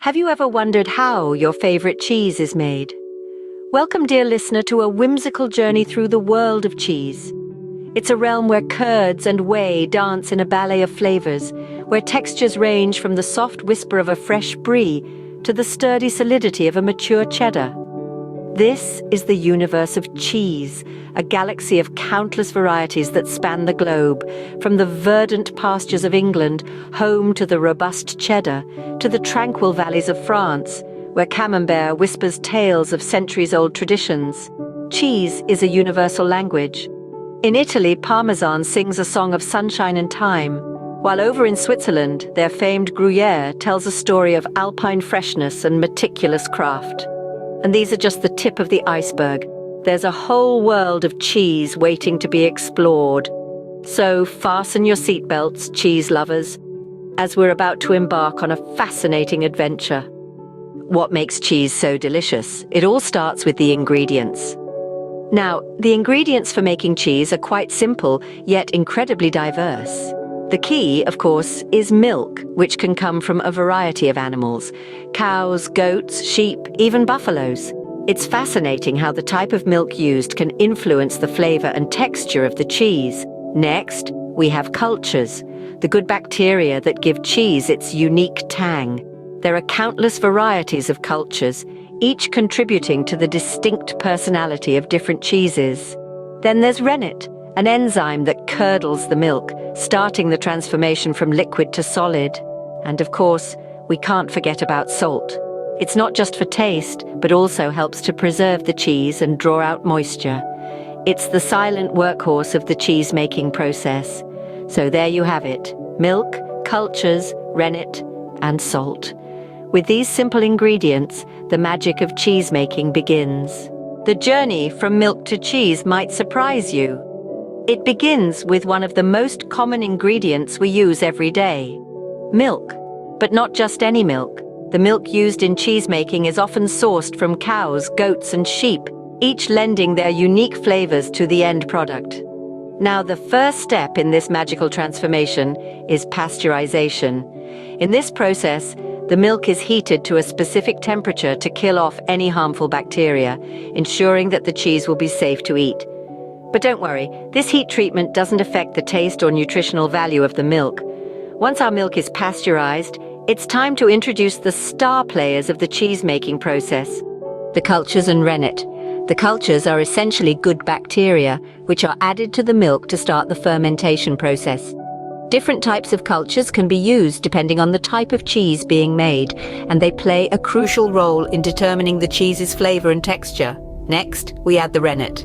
Have you ever wondered how your favorite cheese is made? Welcome, dear listener, to a whimsical journey through the world of cheese. It's a realm where curds and whey dance in a ballet of flavors, where textures range from the soft whisper of a fresh brie to the sturdy solidity of a mature cheddar. This is the universe of cheese, a galaxy of countless varieties that span the globe, from the verdant pastures of England, home to the robust cheddar, to the tranquil valleys of France, where camembert whispers tales of centuries-old traditions. Cheese is a universal language. In Italy, Parmesan sings a song of sunshine and time, while over in Switzerland, their famed Gruyere tells a story of alpine freshness and meticulous craft. And these are just the tip of the iceberg. There's a whole world of cheese waiting to be explored. So fasten your seatbelts, cheese lovers, as we're about to embark on a fascinating adventure. What makes cheese so delicious? It all starts with the ingredients. Now, the ingredients for making cheese are quite simple, yet incredibly diverse. The key, of course, is milk, which can come from a variety of animals: cows, goats, sheep, even buffaloes. It's fascinating how the type of milk used can influence the flavor and texture of the cheese. Next, we have cultures, the good bacteria that give cheese its unique tang. There are countless varieties of cultures, each contributing to the distinct personality of different cheeses. Then there's rennet, an enzyme that curdles the milk, starting the transformation from liquid to solid. And of course, we can't forget about salt. It's not just for taste, but also helps to preserve the cheese and draw out moisture. It's the silent workhorse of the cheese-making process. So there you have it: milk, cultures, rennet, and salt. With these simple ingredients, the magic of cheese-making begins. The journey from milk to cheese might surprise you. It begins with one of the most common ingredients we use every day: milk. But not just any milk. The milk used in cheesemaking is often sourced from cows, goats, and sheep, each lending their unique flavors to the end product. Now, the first step in this magical transformation is pasteurization. In this process, the milk is heated to a specific temperature to kill off any harmful bacteria, ensuring that the cheese will be safe to eat. But don't worry, this heat treatment doesn't affect the taste or nutritional value of the milk. Once our milk is pasteurized, it's time to introduce the star players of the cheese-making process: the cultures and rennet. The cultures are essentially good bacteria, which are added to the milk to start the fermentation process. Different types of cultures can be used depending on the type of cheese being made, and they play a crucial role in determining the cheese's flavor and texture. Next, we add the rennet.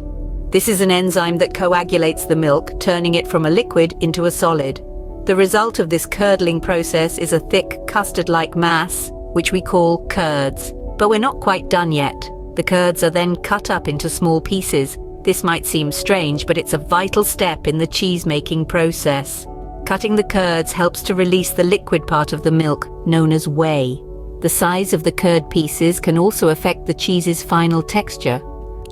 This is an enzyme that coagulates the milk, turning it from a liquid into a solid. The result of this curdling process is a thick, custard-like mass, which we call curds. But we're not quite done yet. The curds are then cut up into small pieces. This might seem strange, but it's a vital step in the cheese-making process. Cutting the curds helps to release the liquid part of the milk, known as whey. The size of the curd pieces can also affect the cheese's final texture.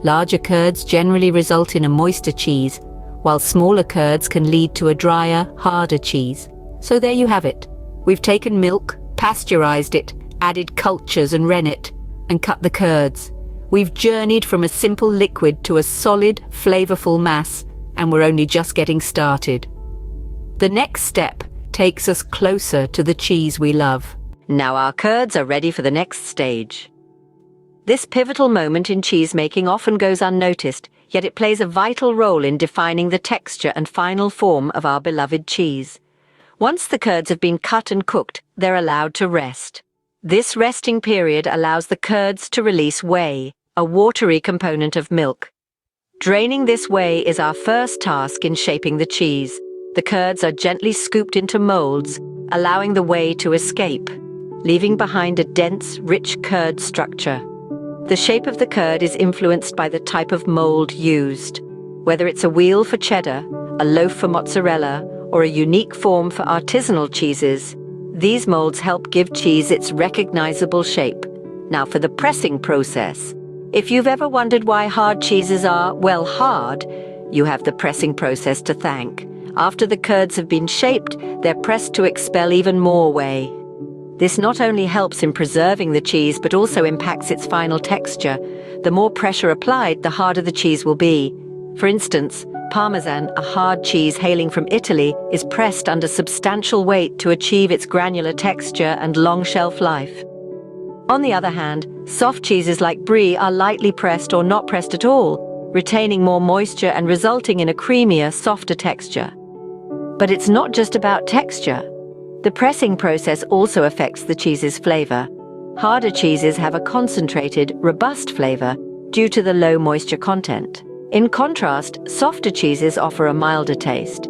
Larger curds generally result in a moister cheese, while smaller curds can lead to a drier, harder cheese. So there you have it. We've taken milk, pasteurized it, added cultures and rennet, and cut the curds. We've journeyed from a simple liquid to a solid, flavorful mass, and we're only just getting started. The next step takes us closer to the cheese we love. Now our curds are ready for the next stage. This pivotal moment in cheesemaking often goes unnoticed, yet it plays a vital role in defining the texture and final form of our beloved cheese. Once the curds have been cut and cooked, they're allowed to rest. This resting period allows the curds to release whey, a watery component of milk. Draining this whey is our first task in shaping the cheese. The curds are gently scooped into molds, allowing the whey to escape, leaving behind a dense, rich curd structure. The shape of the curd is influenced by the type of mold used. Whether it's a wheel for cheddar, a loaf for mozzarella, or a unique form for artisanal cheeses, these molds help give cheese its recognizable shape. Now for the pressing process. If you've ever wondered why hard cheeses are, well, hard, you have the pressing process to thank. After the curds have been shaped, they're pressed to expel even more whey. This not only helps in preserving the cheese but also impacts its final texture. The more pressure applied, the harder the cheese will be. For instance, Parmesan, a hard cheese hailing from Italy, is pressed under substantial weight to achieve its granular texture and long shelf life. On the other hand, soft cheeses like Brie are lightly pressed or not pressed at all, retaining more moisture and resulting in a creamier, softer texture. But it's not just about texture. The pressing process also affects the cheese's flavor. Harder cheeses have a concentrated, robust flavor due to the low moisture content. In contrast, softer cheeses offer a milder taste.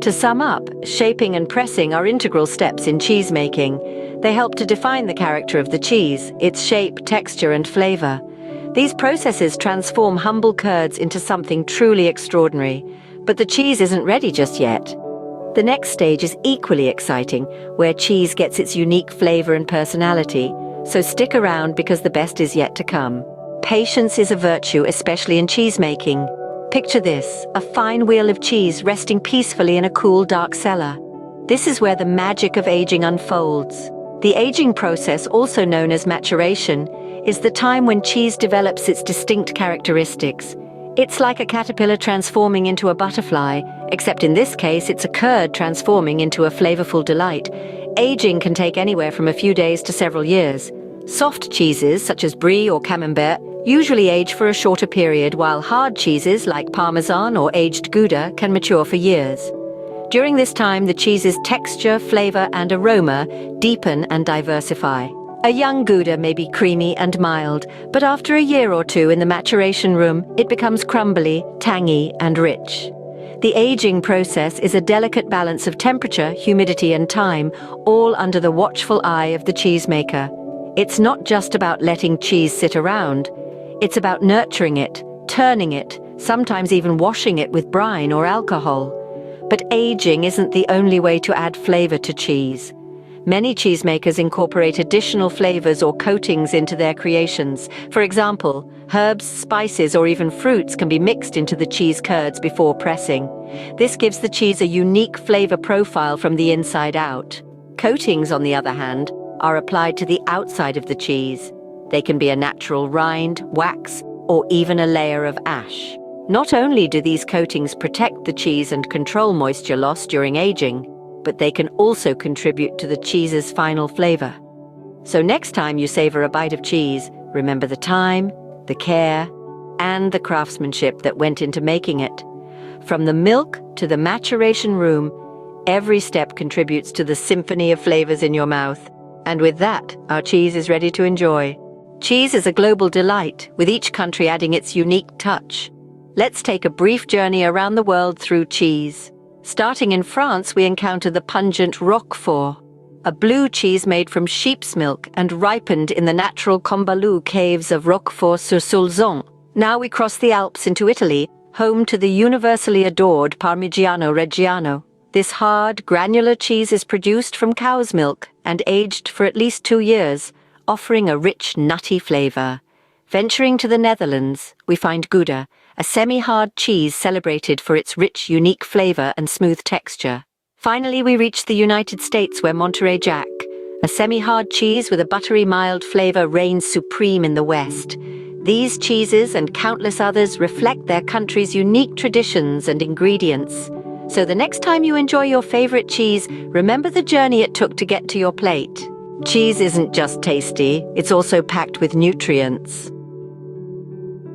To sum up, shaping and pressing are integral steps in cheese making. They help to define the character of the cheese, its shape, texture, and flavor. These processes transform humble curds into something truly extraordinary. But the cheese isn't ready just yet. The next stage is equally exciting, where cheese gets its unique flavor and personality. So stick around because the best is yet to come. Patience is a virtue, especially in cheese making. Picture this, a fine wheel of cheese resting peacefully in a cool, dark cellar. This is where the magic of aging unfolds. The aging process, also known as maturation, is the time when cheese develops its distinct characteristics. It's like a caterpillar transforming into a butterfly, except in this case it's a curd transforming into a flavorful delight. Aging can take anywhere from a few days to several years. Soft cheeses, such as Brie or Camembert, usually age for a shorter period, while hard cheeses like Parmesan or aged Gouda can mature for years. During this time, the cheese's texture, flavor, and aroma deepen and diversify. A young Gouda may be creamy and mild, but after a year or two in the maturation room, it becomes crumbly, tangy, and rich. The aging process is a delicate balance of temperature, humidity, and time, all under the watchful eye of the cheesemaker. It's not just about letting cheese sit around. It's about nurturing it, turning it, sometimes even washing it with brine or alcohol. But aging isn't the only way to add flavor to cheese. Many cheesemakers incorporate additional flavors or coatings into their creations. For example, herbs, spices, or even fruits can be mixed into the cheese curds before pressing. This gives the cheese a unique flavor profile from the inside out. Coatings, on the other hand, are applied to the outside of the cheese. They can be a natural rind, wax, or even a layer of ash. Not only do these coatings protect the cheese and control moisture loss during aging, but they can also contribute to the cheese's final flavor. So next time you savor a bite of cheese, remember the time, the care, and the craftsmanship that went into making it. From the milk to the maturation room, every step contributes to the symphony of flavors in your mouth. And with that, our cheese is ready to enjoy. Cheese is a global delight, with each country adding its unique touch. Let's take a brief journey around the world through cheese. Starting in France, we encounter the pungent Roquefort, a blue cheese made from sheep's milk and ripened in the natural Combalou caves of Roquefort-sur-Soulzon. Now we cross the Alps into Italy, home to the universally adored Parmigiano Reggiano. This hard, granular cheese is produced from cow's milk and aged for at least 2 years, offering a rich, nutty flavor. Venturing to the Netherlands, we find Gouda, a semi-hard cheese celebrated for its rich, unique flavor and smooth texture. Finally, we reach the United States, where Monterey Jack, a semi-hard cheese with a buttery, mild flavor, reigns supreme in the West. These cheeses and countless others reflect their country's unique traditions and ingredients. So the next time you enjoy your favorite cheese, remember the journey it took to get to your plate. Cheese isn't just tasty, it's also packed with nutrients.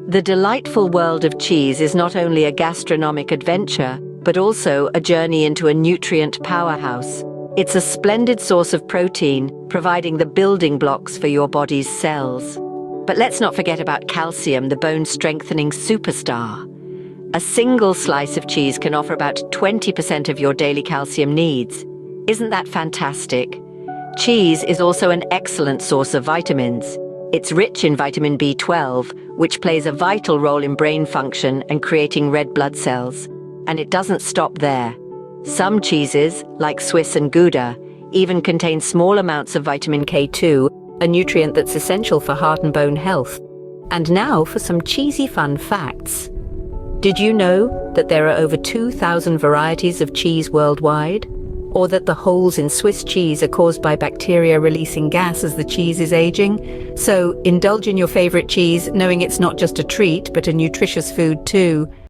The delightful world of cheese is not only a gastronomic adventure, but also a journey into a nutrient powerhouse. It's a splendid source of protein, providing the building blocks for your body's cells. But let's not forget about calcium, the bone-strengthening superstar. A single slice of cheese can offer about 20% of your daily calcium needs. Isn't that fantastic? Cheese is also an excellent source of vitamins. It's rich in vitamin B12, which plays a vital role in brain function and creating red blood cells. And it doesn't stop there. Some cheeses, like Swiss and Gouda, even contain small amounts of vitamin K2, a nutrient that's essential for heart and bone health. And now for some cheesy fun facts. Did you know that there are over 2,000 varieties of cheese worldwide? or that the holes in Swiss cheese are caused by bacteria releasing gas as the cheese is aging. So indulge in your favorite cheese, knowing it's not just a treat, but a nutritious food too.